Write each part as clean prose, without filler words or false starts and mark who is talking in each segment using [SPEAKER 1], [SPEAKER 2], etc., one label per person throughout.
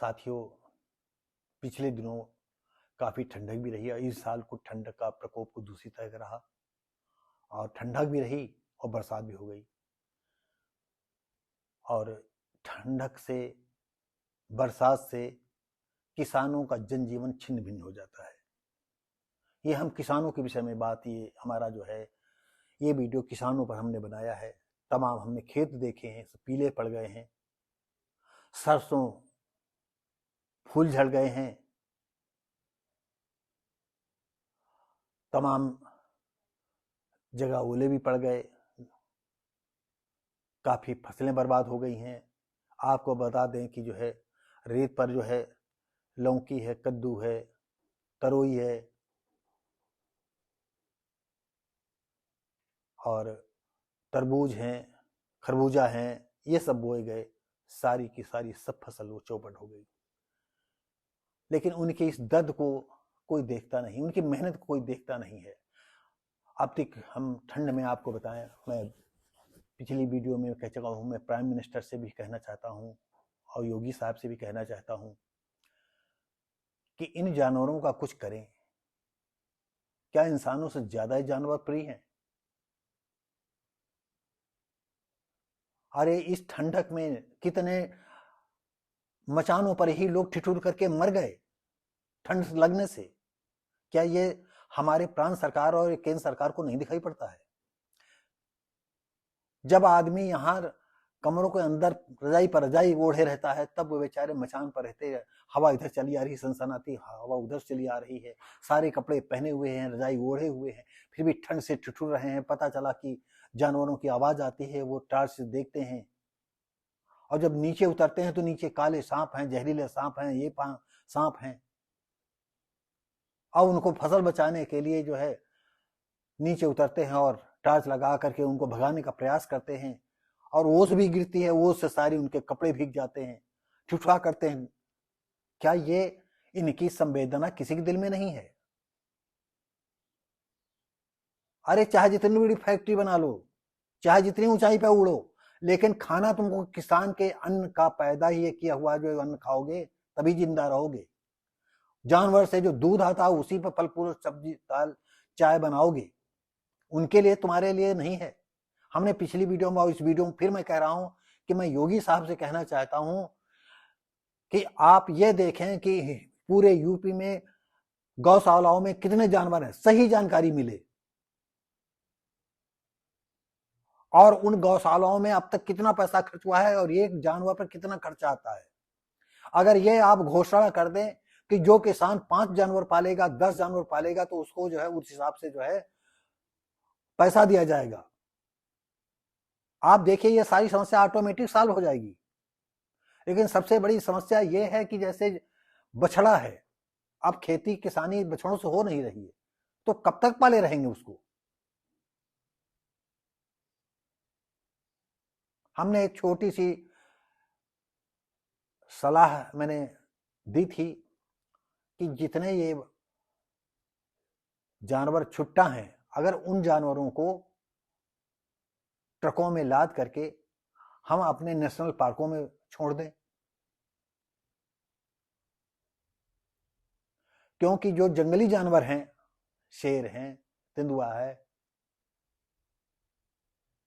[SPEAKER 1] साथियों, पिछले दिनों काफ़ी ठंडक भी रही और इस साल कुछ ठंडक का प्रकोप कुछ दूसरी तरह का रहा और ठंडक भी रही और बरसात भी हो गई। और ठंडक से, बरसात से किसानों का जनजीवन छिन्न भिन्न हो जाता है। ये हम किसानों के विषय में बात, ये हमारा जो है ये वीडियो किसानों पर हमने बनाया है। तमाम हमने खेत देखे हैं, सब पीले पड़ गए हैं, सरसों फूल झड़ गए हैं, तमाम जगह ओले भी पड़ गए, काफ़ी फसलें बर्बाद हो गई हैं। आपको बता दें कि जो है रेत पर जो है लौकी है, कद्दू है, तरोई है और तरबूज हैं, खरबूजा हैं, ये सब बोए गए। सारी की सारी सब फसल वो चौपट हो गई। लेकिन उनके इस दर्द को कोई देखता नहीं, उनकी मेहनत को कोई देखता नहीं है। अब तक हम ठंड में आपको बताएं, मैं पिछली वीडियो में कह चुका हूँ, मैं प्राइम मिनिस्टर से भी कहना चाहता हूँ और योगी साहब से भी कहना चाहता हूँ कि इन जानवरों का कुछ करें। क्या इंसानों से ज्यादा ही जानवर प्रिय हैं? अरे इस ठंडक में कितने मचानों पर ही लोग ठिठुर करके मर गए ठंड लगने से। क्या ये हमारे प्रांत सरकार और केंद्र सरकार को नहीं दिखाई पड़ता है? जब आदमी यहाँ कमरों के अंदर रजाई पर रजाई ओढ़े रहता है, तब वो बेचारे मचान पर रहते हैं। हवा इधर चली आ रही, सनसनाती हवा उधर चली आ रही है, सारे कपड़े पहने हुए हैं, रजाई ओढ़े हुए हैं, फिर भी ठंड से ठिठुर रहे हैं। पता चला कि जानवरों की आवाज आती है, वो टार्च से देखते हैं और जब नीचे उतरते हैं तो नीचे काले सांप हैं, जहरीले सांप हैं, ये सांप हैं। और उनको फसल बचाने के लिए जो है नीचे उतरते हैं और टार्च लगा करके उनको भगाने का प्रयास करते हैं और ओस भी गिरती है, ओस से सारी उनके कपड़े भीग जाते हैं, ठुठुआ करते हैं। क्या ये इनकी संवेदना किसी के दिल में नहीं है? अरे चाहे जितनी बड़ी फैक्ट्री बना लो, चाहे जितनी ऊंचाई पे उड़ो, लेकिन खाना तुमको किसान के अन्न का पैदा ही किया हुआ जो अन्न खाओगे तभी जिंदा रहोगे। जानवर से जो दूध आता है उसी पर फल फूल सब्जी दाल चाय बनाओगे, उनके लिए, तुम्हारे लिए नहीं है। हमने पिछली वीडियो में और इस वीडियो में फिर मैं कह रहा हूं कि मैं योगी साहब से कहना चाहता हूं कि आप ये देखें कि पूरे यूपी में गौशालाओं में कितने जानवर हैं, सही जानकारी मिले और उन गौशालाओं में अब तक कितना पैसा खर्च हुआ है और एक जानवर पर कितना खर्चा आता है। अगर ये आप घोषणा कर दें कि जो किसान 5 जानवर पालेगा, 10 जानवर पालेगा, तो उसको जो है उस हिसाब से जो है पैसा दिया जाएगा, आप देखिए ये सारी समस्या ऑटोमेटिक सॉल्व हो जाएगी। लेकिन सबसे बड़ी समस्या ये है कि जैसे बछड़ा है, अब खेती किसानी बछड़ों से हो नहीं रही है, तो कब तक पाले रहेंगे उसको? हमने एक छोटी सी सलाह मैंने दी थी कि जितने ये जानवर छुट्टा हैं, अगर उन जानवरों को ट्रकों में लाद करके हम अपने नेशनल पार्कों में छोड़ दें, क्योंकि जो जंगली जानवर हैं, शेर हैं, तेंदुआ है,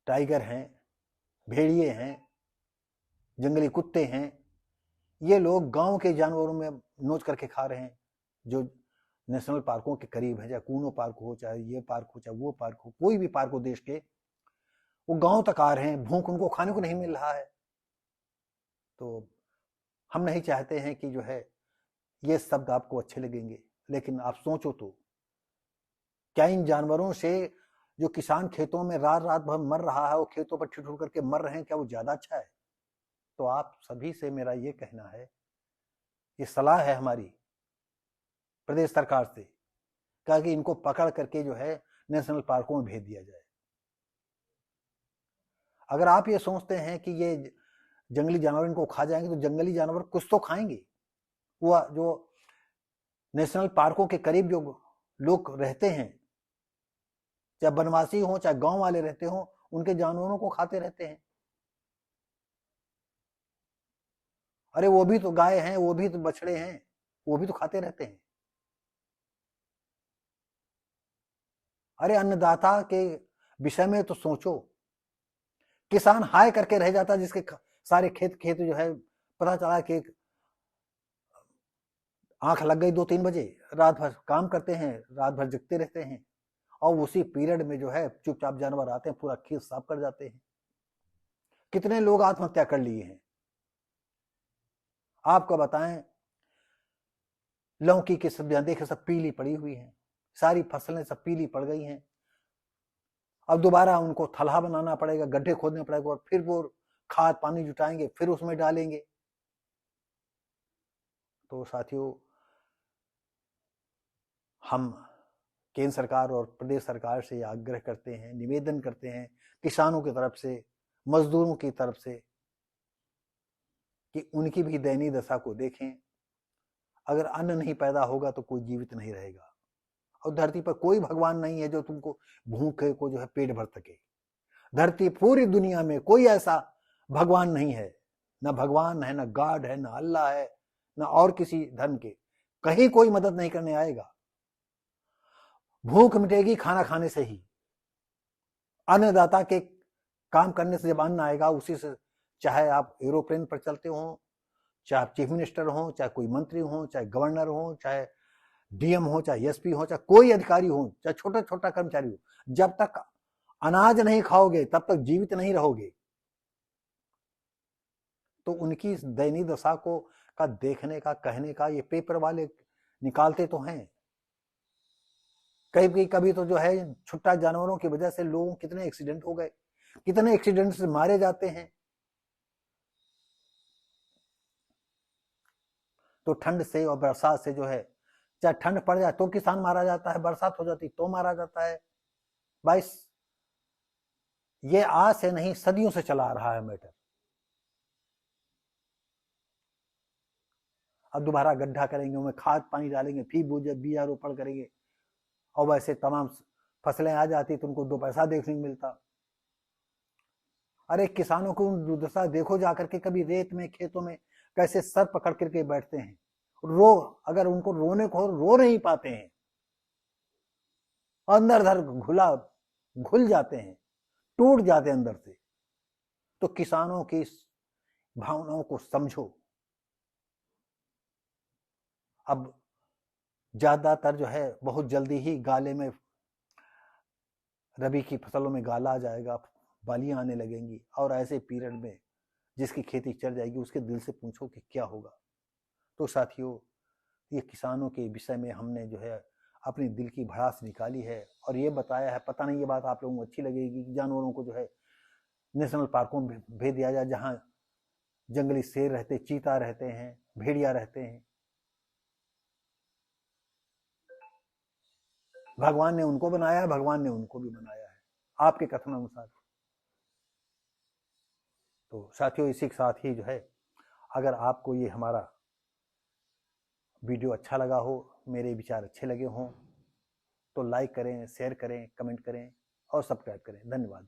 [SPEAKER 1] टाइगर हैं, भेड़िए हैं, जंगली कुत्ते हैं, ये लोग गांव के जानवरों में नोच करके खा रहे हैं जो नेशनल पार्कों के करीब है। चाहे कूनो पार्क हो, चाहे ये पार्क हो, चाहे वो पार्क हो, कोई भी पार्क हो देश के, वो गांव तक आ रहे हैं। भूख उनको खाने को नहीं मिल रहा है। तो हम नहीं चाहते हैं कि जो है ये शब्द आपको अच्छे लगेंगे, लेकिन आप सोचो तो क्या इन जानवरों से जो किसान खेतों में रात रात भर मर रहा है, वो खेतों पर ठिठुर करके मर रहे हैं, क्या वो ज्यादा अच्छा है? तो आप सभी से मेरा ये कहना है, ये सलाह है हमारी प्रदेश सरकार से, कहा कि इनको पकड़ करके जो है नेशनल पार्कों में भेज दिया जाए। अगर आप ये सोचते हैं कि ये जंगली जानवर इनको खा जाएंगे, तो जंगली जानवर कुछ तो खाएंगे। वो जो नेशनल पार्कों के करीब जो लोग रहते हैं, चाहे बनवासी हो चाहे गांव वाले रहते हो, उनके जानवरों को खाते रहते हैं। अरे वो भी तो गाय हैं, वो भी तो बछड़े हैं, वो भी तो खाते रहते हैं। अरे अन्नदाता के विषय में तो सोचो। किसान हाय करके रह जाता जिसके सारे खेत खेत जो है, पता चला कि आंख लग गई 2-3 बजे, रात भर काम करते हैं, रात भर जगते रहते हैं, और उसी पीरियड में जो है चुपचाप जानवर आते हैं, पूरा खेत साफ कर जाते हैं। कितने लोग आत्महत्या कर लिए हैं आपको बताएं। लौकी की सब्जियां देखे सब पीली पड़ी हुई हैं, सारी फसलें सब पीली पड़ गई हैं। अब दोबारा उनको थलहा बनाना पड़ेगा, गड्ढे खोदने पड़ेगा, और फिर वो खाद पानी जुटाएंगे, फिर उसमें डालेंगे। तो साथियों, हम केंद्र सरकार और प्रदेश सरकार से आग्रह करते हैं, निवेदन करते हैं किसानों की तरफ से, मजदूरों की तरफ से, कि उनकी भी दयनीय दशा को देखें। अगर अन्न नहीं पैदा होगा तो कोई जीवित नहीं रहेगा, और धरती पर कोई भगवान नहीं है जो तुमको भूखे को जो है पेट भर सके। धरती पूरी दुनिया में कोई ऐसा भगवान नहीं है, ना भगवान है, ना गॉड है, ना अल्लाह है, ना और किसी धर्म के, कहीं कोई मदद नहीं करने आएगा। भूख मिटेगी खाना खाने से ही। अन्नदाता के काम करने से जब अन्न आएगा, उसी से, चाहे आप एरोप्लेन पर चलते हो, चाहे आप चीफ मिनिस्टर हो, चाहे कोई मंत्री हो, चाहे गवर्नर हो, चाहे डीएम हो, चाहे एसपी हो, चाहे कोई अधिकारी हो, चाहे छोटा छोटा कर्मचारी हो, जब तक अनाज नहीं खाओगे तब तक जीवित नहीं रहोगे। तो उनकी दयनीय दशा को का देखने का, कहने का, ये पेपर वाले निकालते तो हैं। कभी कभी तो जो है छुट्टा जानवरों की वजह से लोगों कितने एक्सीडेंट हो गए, कितने एक्सीडेंट से मारे जाते हैं। तो ठंड से और बरसात से जो है, चाहे ठंड पड़ जाए तो किसान मारा जाता है, बरसात हो जाती तो मारा जाता है। भाई ये आज से नहीं, सदियों से चला आ रहा है मैटर। अब दोबारा गड्ढा करेंगे, उनमें खाद पानी डालेंगे, फिर बीजा रोपण करेंगे, और वैसे तमाम फसलें आ जाती तो उनको 2 पैसा देखने को मिलता। अरे किसानों को दुर्दशा देखो जाकर के, कभी रेत में खेतों में कैसे सर पकड़ करके बैठते हैं, अगर उनको रोने को रो नहीं पाते हैं, अंदर धर घुल जाते हैं, टूट जाते हैं अंदर से। तो किसानों की भावनाओं को समझो। अब ज्यादातर जो है बहुत जल्दी ही गाले में, रबी की फसलों में गाला आ जाएगा, बालियां आने लगेंगी, और ऐसे पीरियड में जिसकी खेती चल जाएगी उसके दिल से पूछो कि क्या होगा। तो साथियों, ये किसानों के विषय में हमने जो है अपनी दिल की भड़ास निकाली है, और ये बताया है। पता नहीं ये बात आप लोगों को अच्छी लगेगी कि जानवरों को जो है नेशनल पार्कों में भेज दिया जाए, जहाँ जंगली शेर रहते, चीता रहते हैं, भेड़िया रहते हैं। भगवान ने उनको बनाया है, भगवान ने उनको भी बनाया है, आपके कथन अनुसार। तो साथियों, इसी के साथ ही जो है, अगर आपको ये हमारा वीडियो अच्छा लगा हो, मेरे विचार अच्छे लगे हों, तो लाइक करें, शेयर करें, कमेंट करें और सब्सक्राइब करें। धन्यवाद।